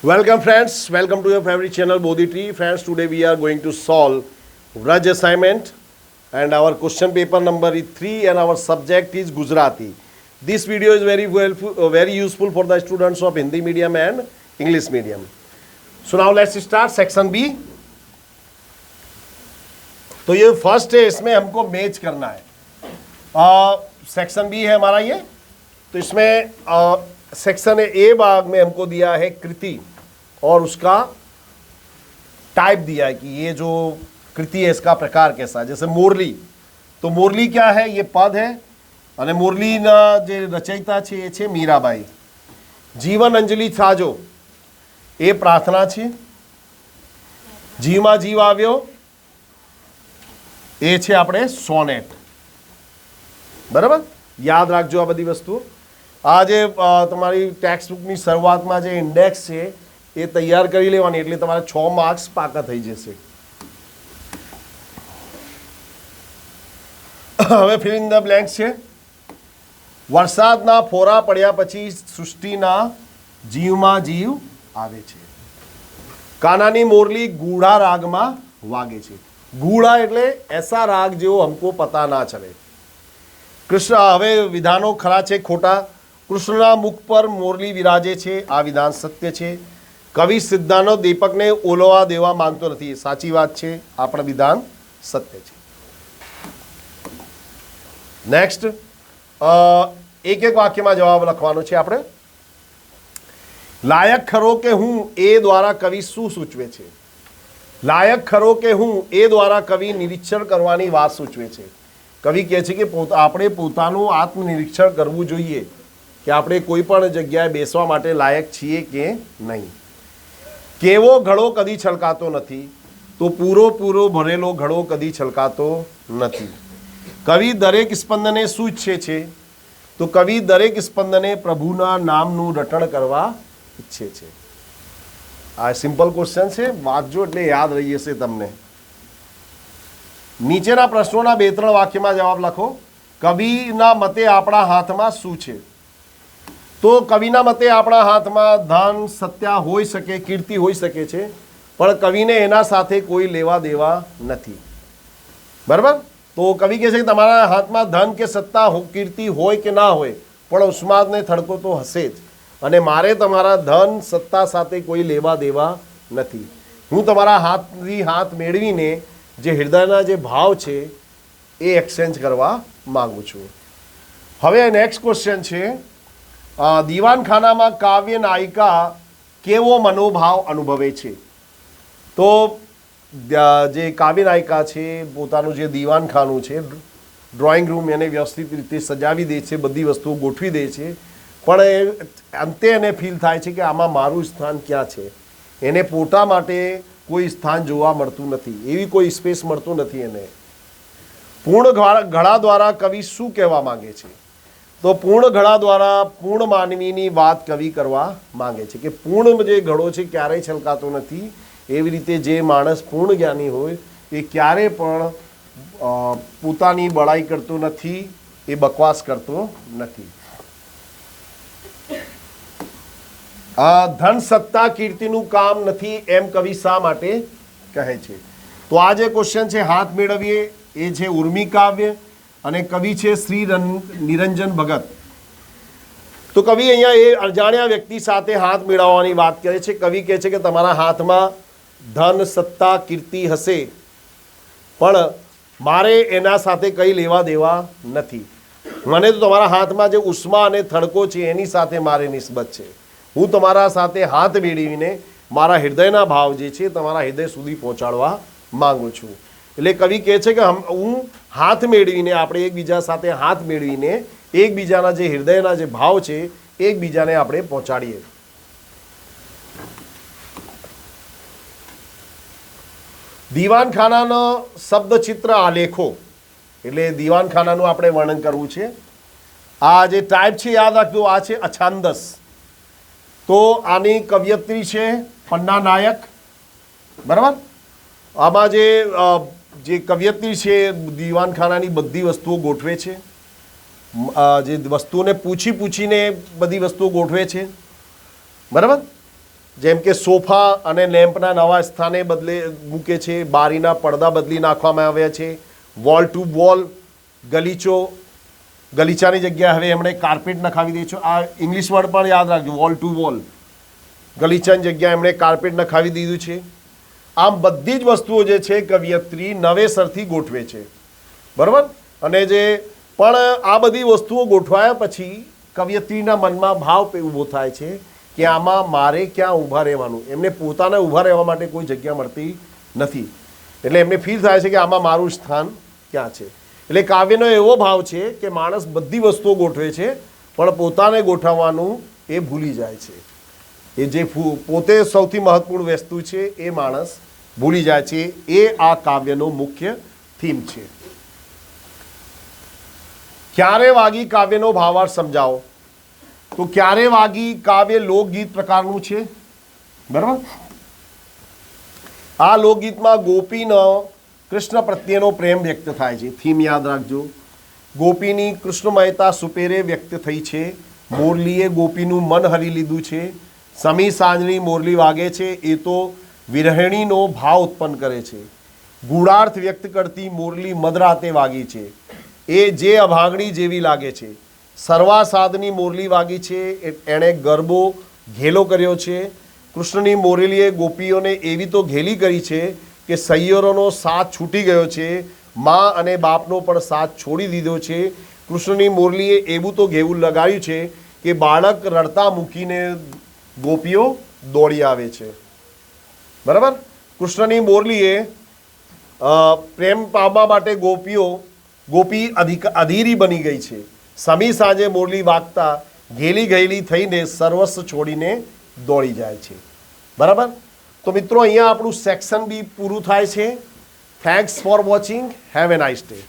Welcome friends, welcome to your favorite channel Bodhi Tree. Friends, today we are going to solve Vraj assignment and our question paper number is 3 and our subject is Gujarati. This video is very useful for the students of Hindi medium and English medium. So now let's start section B. तो ये first है, इसमें हमको match करना है. Section B है हमारा ये. तो इसमें सेक्शन ए भाग में हमको दिया है कृति और उसका टाइप दिया है कि ये जो कृति है इसका प्रकार कैसा है. जैसे मोरली, तो मोरली क्या है, ये पद है અને મોરલીના જે રચયિતા છે એ છે મીરાબાઈ. જીવન અંજલિ થાજો એ પ્રાર્થના છે. જીવમાં જીવ આવ્યો એ છે આપણે સોનેટ. બરાબર, યાદ રાખજો આ બધી વસ્તુઓ. આ જે તમારી ટેક્સ્ટ બુકની શરૂઆતમાં જે ઇન્ડેક્સ છે એ તૈયાર કરી લેવાની, એટલે તમારે 6 માર્ક્સ પાકા થઈ જશે. હવે ફિલ ઇન ધ બ્લેન્ક્સ છે. વરસાદના ફોરા પડ્યા પછી સૃષ્ટિના જીવમાં જીવ આવે છે. કાનાની મોરલી ગૂઢા રાગમાં વાગે છે. ગૂઢા એટલે એસા રાગ જેવો हमको પતા ના ચલે. કૃષ્ણ, હવે વિધાનો ખરા છે ખોટા. કૃષ્ણના મુખ પર મોરલી વિરાજે છે, આ વિધાન સત્ય છે. કવિ સિદ્ધાંતો દીપકને ઓલવા દેવા માંગતો નથી, સાચી વાત છે. આ પણ વિધાન સત્ય છે. નેક્સ્ટ, એક એક વાક્યમાં જવાબ લખવાનો છે આપણે. લાયક ખરો કે હું એ દ્વારા કવિ શું સૂચવે છે. લાયક ખરો કે હું એ દ્વારા કવિ નિરીક્ષણ કરવાની વાત સૂચવે છે. કવિ કહે છે કે આપણે પોતાનું આત્મનિરીક્ષણ કરવું જોઈએ કે આપણે કોઈ પણ જગ્યાએ બેસવા માટે લાયક છીએ કે નહીં. કેવો ઘડો કદી છલકાતો નથી, તો પૂરો ભરેલો ઘડો કદી છલકાતો નથી. કવિ દરેક સ્પંદને શું ઈચ્છે છે, તો કવિ દરેક સ્પંદને પ્રભુના નામનું રટણ કરવા ઈચ્છે છે. આ સિમ્પલ ક્વેશ્ચન છે, વાંચજો એટલે યાદ રહી જશે તમને. નીચેના પ્રશ્નોના 2-3 વાક્યમાં જવાબ લખો. કવિના મતે આપણા હાથમાં શું છે, તો કવિના મતે આપણા હાથમાં ધન, સત્યા હોઈ શકે, કીર્તિ હોઈ શકે છે, પણ કવિને એના સાથે કોઈ લેવા દેવા નથી. બરાબર, તો કવિ કહે છે કે તમારા હાથમાં ધન કે સત્તા કીર્તિ હોય કે ના હોય, પણ ઉસ્માદને થડકો તો હશે જ, અને મારે તમારા ધન સત્તા સાથે કોઈ લેવા દેવા નથી. હું તમારા હાથથી હાથ મેળવીને જે હૃદયના જે ભાવ છે એ એક્સચેન્જ કરવા માગું છું. હવે નેક્સ્ટ ક્વેશ્ચન છે, દીવાનખાનામાં કાવ્ય નાયિકા કેવો મનોભાવ અનુભવે છે. તો જે કાવ્ય નાયિકા છે પોતાનું જે દીવાનખાનું છે, ડ્રોઈંગ રૂમ, એને વ્યવસ્થિત રીતે સજાવી દે છે, બધી વસ્તુઓ ગોઠવી દે છે, પણ અંતે એને ફીલ થાય છે કે આમાં મારું સ્થાન ક્યાં છે. એને પોતા માટે કોઈ સ્થાન જોવા મળતું નથી, એવી કોઈ સ્પેસ મળતું નથી એને. પૂર્ણ ઘડા દ્વારા કવિ શું કહેવા માંગે છે, તો પૂર્ણ ઘડા દ્વારા પૂર્ણ માનવીની વાત કવિ કરવા માંગે છે કે પૂર્ણ જે ઘડો છે ક્યારેય છલકાતો નથી. એવી રીતે જે માણસ પૂર્ણ જ્ઞાની હોય એ ક્યારે પણ પોતાની બળાઈ કરતો નથી, એ બકવાસ કરતો નથી. ધન, સત્તા, કીર્તિનું કામ નથી એમ કવિ શા માટે કહે છે. તો આ જે ક્વેશ્ચન છે હાથ મેળવીએ એ છે ઉર્મી કાવ્ય અને કવિ છે શ્રી નિરંજન ભગત. તો કવિ અહીંયા એ અજાણ્યા વ્યક્તિ સાથે હાથ મેળવવાની વાત કરે છે. કવિ કહે છે કે તમારા હાથમાં ધન, સત્તા, કીર્તિ હશે, પણ મારે એના સાથે કંઈ લેવા દેવા નથી. મને તો તમારા હાથમાં જે ઉષ્મા અને થડકો છે એની સાથે મારે નિસ્બત છે. હું તમારા સાથે હાથ મેળવીને મારા હૃદયના ભાવ જે છે તમારા હૃદય સુધી પહોંચાડવા માંગુ છું. એટલે કવિ કહે છે કે હું હાથ મેળવીને, આપણે એકબીજા સાથે હાથ મેળવીને એકબીજાના જે હૃદયના જે ભાવ છે એકબીજાને આપણે પહોંચાડીએ. દીવાનખાનાનો શબ્દચિત્ર આલેખો, એટલે દીવાનખાનાનું આપણે વર્ણન કરવું છે. આ જે ટાઈપ છે યાદ રાખજો, આ છે અછાંદસ. તો આની કવિયત્રી છે પન્ના નાયક. બરાબર, આમાં જે કવિયત્રી છે દીવાનખાનાની બધી વસ્તુઓ ગોઠવે છે, જે વસ્તુઓને પૂછીને બધી વસ્તુઓ ગોઠવે છે. બરાબર, જેમ કે સોફા અને લેમ્પના નવા સ્થાને બદલે મૂકે છે, બારીના પડદા બદલી નાખવામાં આવ્યા છે, વોલ ટુ વોલ ગલીચાની જગ્યાએ હવે એમણે કાર્પેટ નખાવી દે છે. આ ઇંગ્લિશ વર્ડ પણ યાદ રાખજો, વોલ ટુ વોલ. ગલીચાની જગ્યાએ એમણે કાર્પેટ નખાવી દીધું છે. આમ બધી જ વસ્તુઓ જે છે કવિયત્રી નવેસરથી ગોઠવે છે, બરાબર. અને જે પણ આ બધી વસ્તુઓ ગોઠવાયા પછી કવિયત્રીના મનમાં ભાવ ઊભો થાય છે કે આમાં મારે ક્યાં ઊભા રહેવાનું. એમને પોતાને ઊભા રહેવા માટે કોઈ જગ્યા મળતી નથી, એટલે એમને ફીલ થાય છે કે આમાં મારું સ્થાન ક્યાં છે. એટલે કાવ્યનો એવો ભાવ છે કે માણસ બધી વસ્તુઓ ગોઠવે છે પણ પોતાને ગોઠવવાનું એ ભૂલી જાય છે. એ જે પોતે સૌથી મહત્વપૂર્ણ વસ્તુ છે એ માણસ ભૂલી જાય છે. એ આ કાવ્યનો મુખ્ય થીમ છે. ક્યારે વાગી કાવ્યનો ભાવાર્થ સમજાવો. તો ક્યારે વાગી કાવ્ય લોકગીત પ્રકારનું છે, બરાબર. આ લોકગીતમાં ગોપીનો કૃષ્ણ પ્રત્યેનો પ્રેમ વ્યક્ત થાય છે. થીમ યાદ રાખજો. ગોપીની કૃષ્ણમયતા સુપેરે વ્યક્ત થઈ છે. મોરલીએ ગોપીનું મન હરી લીધું છે. સમી સાંજની મોરલી વાગે છે એ તો વિરહિણીનો ભાવ ઉત્પન્ન કરે છે. ગૂઢાર્થ વ્યક્ત કરતી મોરલી મધરાતે વાગી છે એ જે અભાગણી જેવી લાગે છે. સર્વાસાદની મોરલી વાગી છે એણે ગરબો ઘેલો કર્યો છે. કૃષ્ણની મોરલીએ ગોપીઓને એવી તો ઘેલી કરી છે કે સૈયરોનો સાથ છૂટી ગયો છે. મા અને બાપનો પણ સાથ છોડી દીધો છે. કૃષ્ણની મોરલીએ એવું તો ઘેવું લગાવ્યું છે કે બાળક રડતા મૂકીને ગોપીઓ દોડી આવે છે, બરાબર. કૃષ્ણની મોરલીએ પ્રેમ પામવા માટે ગોપી અધીરી બની ગઈ છે. સમી સાંજે મોરલી વાગતા ઘેલી ગયેલી થઈને સર્વસ્વ છોડીને દોડી જાય છે, બરાબર. તો મિત્રો અહીંયા આપણું સેક્શન બી પૂરું થાય છે. Thanks for watching. Have a nice day.